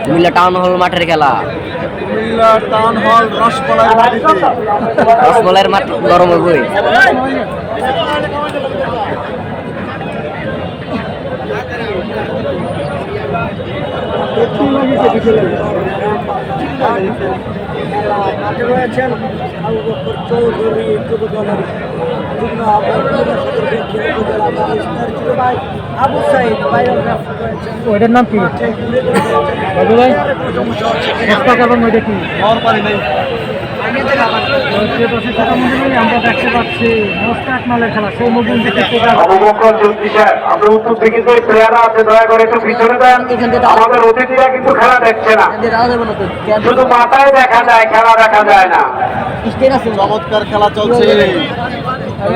Comilla town hall মাঠের খেলা। Comilla town hall রসমলাইয়ের মাঠ গরম হইবই। রয়েছেন আবু বকর চৌধুরী যুব দলের যুগ্ম ভাই আবু সাইদ ভাইরাল রয়েছেন। ওইটার নাম কি ভাই? ওইটা কি আমরা দেখতে পাচ্ছি মোস্তাক মালের খেলা সৌমগুঞ্জ আপনার উত্তর দিকে যে প্লেয়াররা আছে দয়া করে একটু পিছনে দেন। আমাদের অতিথিরা কিন্তু খেলা দেখছে না, শুধু মাথায় দেখা যায়, খেলা দেখা যায় না। চমৎকার খেলা চলছে।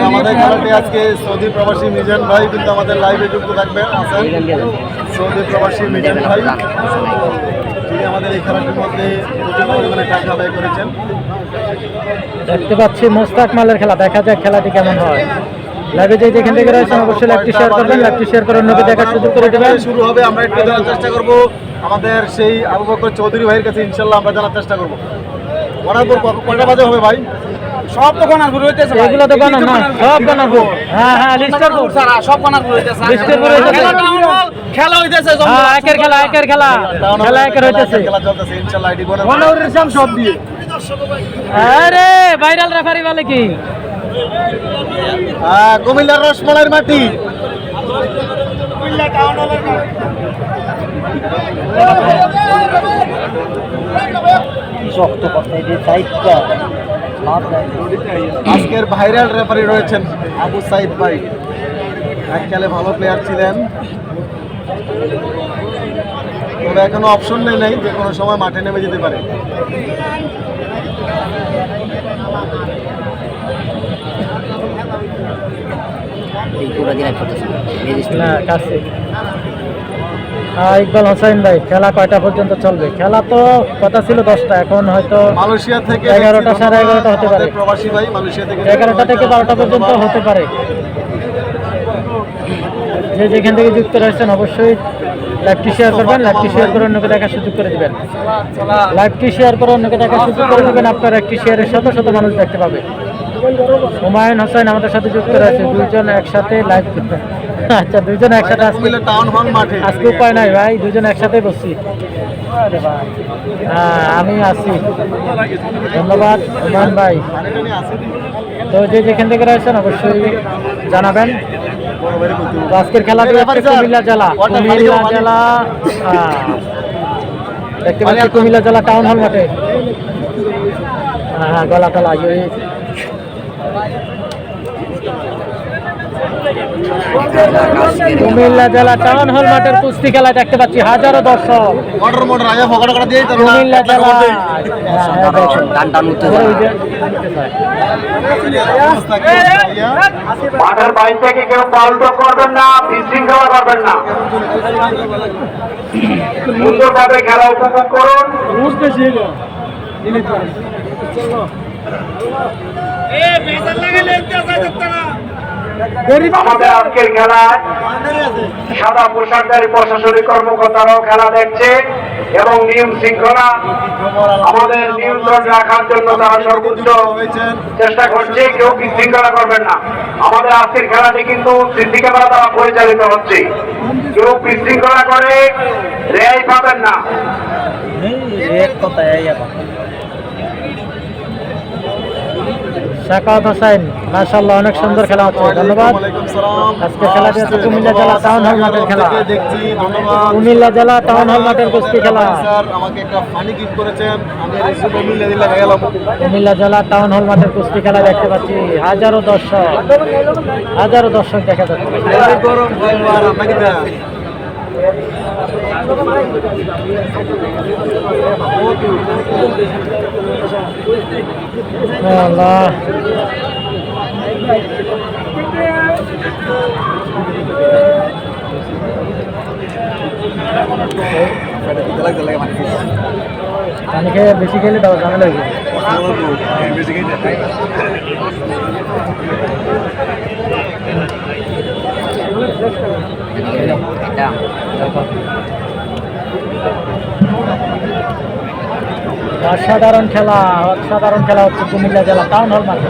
আমাদের খেলাটি আজকে সৌদি প্রবাসী মিজান ভাই কিন্তু আমাদের লাইভে যুক্ত থাকবেন আছেন। সৌদি প্রবাসী মিজান ভাই তিনি আমাদের এই খেলাটির মধ্যে প্রচুর পরিমাণে টাকা ব্যয় করেছেন। দেখতে পাচ্ছি মোস্তাক মালের খেলা, দেখা যাক খেলাটি কেমন হয়। লাইভে যে যেখান থেকে রয়েছেন অবশ্যই লাইভটি শেয়ার করবেন, লাইভটি শেয়ার করে অন্যকে দেখার সুযোগ করে দেবেন। শুরু হবে, আমরা একটু জানার চেষ্টা করব আমাদের সেই আবু বকর চৌধুরী ভাইয়ের কাছে, ইনশাল্লাহ আমরা জানার চেষ্টা করবো। অনারপুর কয়টা বাজে হবে ভাই? সব তো গনারপুর হইতেছে, এগুলো তো গণার না, সব গণারপুর। হ্যাঁ হ্যাঁ, লিস্টার সারা সব গনারপুর হইতেছে। লিস্টার করে খেলা হইতেছে, একের খেলা একের খেলা খেলা একের হইতেছে। খেলা চলতেছে ইনশাল্লাহ। আইডি গনারপুরের সাম সব দিয়ে। আরে ভাইরাল রেফারি বলে কি? কুমিল্লার রসমলাইয়ের মাটি। আজকের ভাইরাল রেফারি রয়েছেন আবু সাইদ ভাই, এককালে ভালো প্লেয়ার ছিলেন, তবে এখনো অপশন নেই, যে কোনো সময় মাঠে নেমে যেতে পারে। ইকবাল হোসেন ভাই, খেলা কয়টা পর্যন্ত চলবে? খেলা তো কথা ছিল 10টা, এখন হয়তো মালয়েশিয়া থেকে 11টা, 11:30 হতে পারে। প্রবাসী ভাই মালয়েশিয়া থেকে 11টা থেকে 12টা পর্যন্ত হতে পারে। যে যেখান থেকে যুক্ত রয়েছেন অবশ্যই লাইভটি শেয়ার করবেন, লাইভটি শেয়ার করে অন্যকে দেখার সুযোগ করে দেবেন। লাইভটি শেয়ার করে অন্যকে দেখার সুযোগ করে দেবেন, আপনার একটি শেয়ারের শত শত মানুষ দেখতে পাবে। হুমায়ুন হোসেন আমাদের সাথে যুক্ত রয়েছে, দুইজন একসাথে লাইভ করবেন। আচ্ছা, দুইজন একসাথে টাউন হল মাঠে আজকে উপায় নাই ভাই, দুজন একসাথে বসছি। হ্যাঁ, আমি আছি, ধন্যবাদ হুমায়ুন ভাই। তো যে যেখান থেকে রয়েছেন অবশ্যই জানাবেন। আজকের খেলাটি হচ্ছে কুমিল্লা জেলা দেখতে পাচ্ছি কুমিল্লা জেলা টাউন হল মাঠে। হ্যাঁ, গলা টলা কুমিল্লা জেলা টাউন হল মাঠের কুস্তি খেলা দেখতে পাচ্ছি, হাজারো দর্শক। কুমিল্লা জেলা মাঠের বাইরে থেকে কেউ পাল্টো করবেন না, বিশৃঙ্খলা করবেন না, সুন্দরভাবে খেলা উপভোগ করুন। আমাদের আজকের খেলায় সাদা পোশাকধারী প্রশাসনিক কর্মকর্তারাও খেলা দেখছে এবং নিয়ম শৃঙ্খলা আমাদের নিয়ন্ত্রণ রাখার জন্য তারা সর্বোচ্চ চেষ্টা করছে। কেউ বিশৃঙ্খলা করবেন না। আমাদের আজকের খেলাটি কিন্তু শৃঙ্খলা দ্বারা পরিচালিত হচ্ছে, কেউ বিশৃঙ্খলা করে রেহাই পাবেন না। শাকাওয়াত হোসেন, মাশাআল্লাহ, অনেক সুন্দর খেলা হচ্ছে, ধন্যবাদ। আজকে খেলাটি হচ্ছে কুমিল্লা জেলা টাউন হল মাঠের খেলা, কুমিল্লা জেলা টাউন হল মাঠের কুস্তি খেলা। কুমিল্লা জেলা টাউন হল মাঠের কুস্তি খেলা দেখতে পাচ্ছি, হাজারো দর্শক দেখা যাচ্ছে। আল্লাহ, পানি খেয়ে বেশি খেলে দাও ঝামেলা হয়ে যাবে। অসাধারণ খেলা হচ্ছে কুমিল্লা জেলা টাউন হল মাঠে।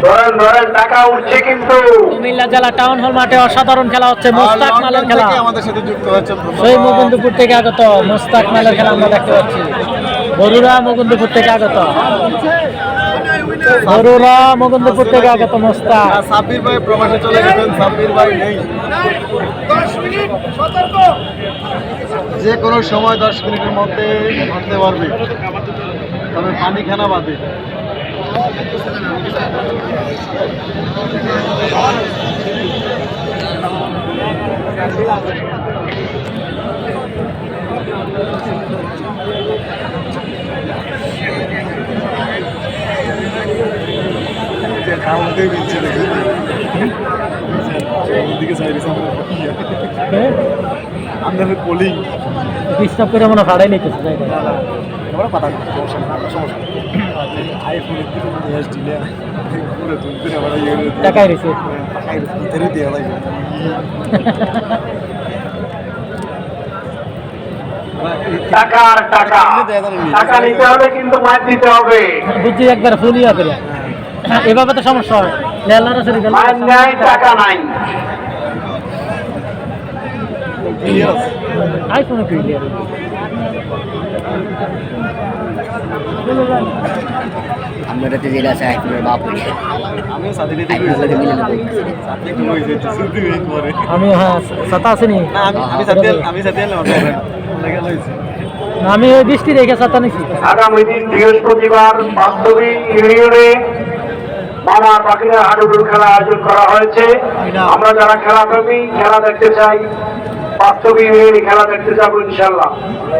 ধরেন ধরেন টাকা উঠছে কিন্তু কুমিল্লা জেলা টাউন হল মাঠে অসাধারণ খেলা হচ্ছে, মোস্তাক মালের খেলা। আমাদের সাথে যুক্ত হয়েছে সেই মুকুন্দপুর থেকে আগত মোস্তাক মালের খেলা আমরা দেখতে পাচ্ছি। বরুড়া মুকুন্দপুর থেকে আগত মোস্তাক। সাব্বির ভাই প্রবাসে চলে গেছেন, সাব্বির ভাই নেই, যে কোনো সময় 10 মিনিটের মধ্যে হাঁটতে পারবে, তবে পানি খানা বাদে। আমাদের পোলিং ডিস্টার্ব করে মনে ফাড়াই নিতেছে জায়গা। টাকাই রয়েছে টাকার টাকা টাকা নিতে হবে কিন্তু মাছ দিতে হবে। বুদ্ধি একবার ফুলিয়া করে এভাবে তো সমস্যা হয়। মাছ নাই টাকা নাই। আইফোনে ক্লিয়ার আপনার হাতে যেটা আছে আইফোনের বাপ হইলে আমিও সাথে আইফোনের সাথে মিলে নেবো। আমি হ্যাঁ ছাতা আসেনি আমি ওই বৃষ্টি রেখে ছাতা নিছি। আগামী দিন বৃহস্পতিবার বাস্তবী ইউনিয়নে মামা পাখিরা হাডুডুর খেলা আয়োজন করা হয়েছে। আমরা যারা খেলা প্রেমী, খেলা দেখতে চাই, বাস্তবী ইউনিয়নে খেলা দেখতে যাবো ইনশাল্লাহ।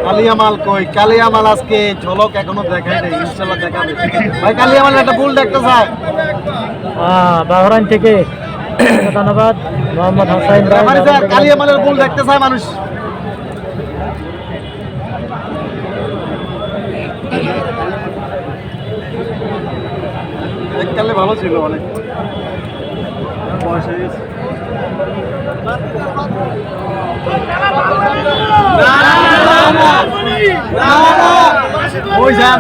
কালিয়ামাল কই? কালিয়ামাল আজকে ঝলক এখনো দেখায় নাই, ইনশাল্লাহ দেখাবে। ভাই কালিয়ামাল একটা বুল দেখতে চায়। বাহরাইন থেকে ধন্যবাদ মোহাম্মদ হাসাইন ভাই। কালিয়ামালের বুল দেখতে চায় মানুষ। দেখতে ভালো ছিল, অনেক বয়স হয়ে গেছে। ওই যান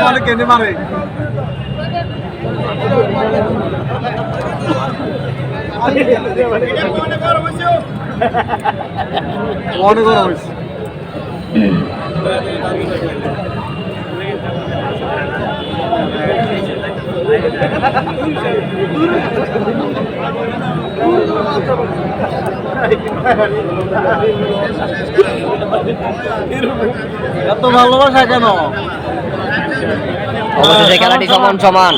মানে কেনে মারে অনেক গরম হয়েছে। এত ভালোবাসা কেন? অবশেষে খেলাটি সমান সমান।